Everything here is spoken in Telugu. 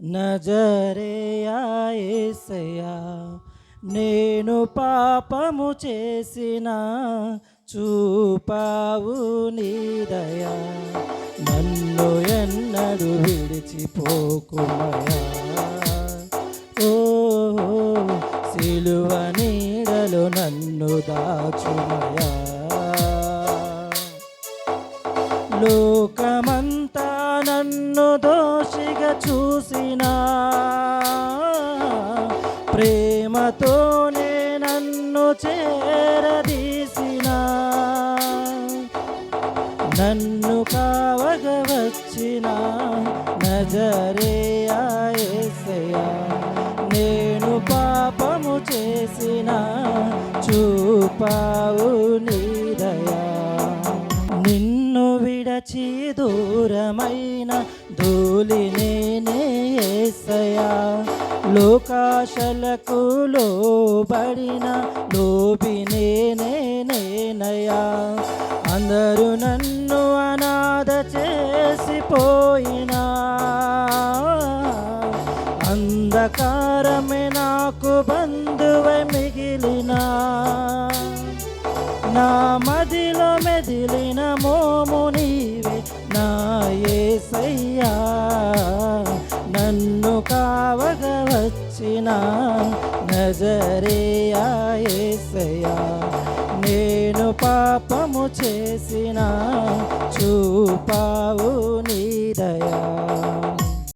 నజరేయా యేసయ్యా, నేను పాపము చేసిన చూపావు నీ దయా, నన్ను ఎన్నడు విడిచిపోకుమయా. ఓ సిలువ నీడలో నన్ను దాచుమయా. లోకమంతా నన్ను దోషిగా చూసినా, ప్రేమతోనే నన్ను చేరదీసినా, నన్ను కావగ వచ్చిన నజరేయా యేసయ్యా, నేను పాపము చేసిన చూపావు నీ దయా. నిన్ను విడచి దూరమైన ధూళి నేనే యేసయ్యా, లోకాశలకు లోబడిన లోబి నేనయ్యా. అందరూ నన్ను అనాథ చేసిపోయినా, అంధకారమే నాకు బంధువై మిగిలినా, నా మదిలో మెదిలిన మోము నీవే నా యేసయ్యా, నన్ను కావగ వచ్చిన నజరేయా యేసయ్యా, నేను పాపము చేసిన చూపావు నీ దయా.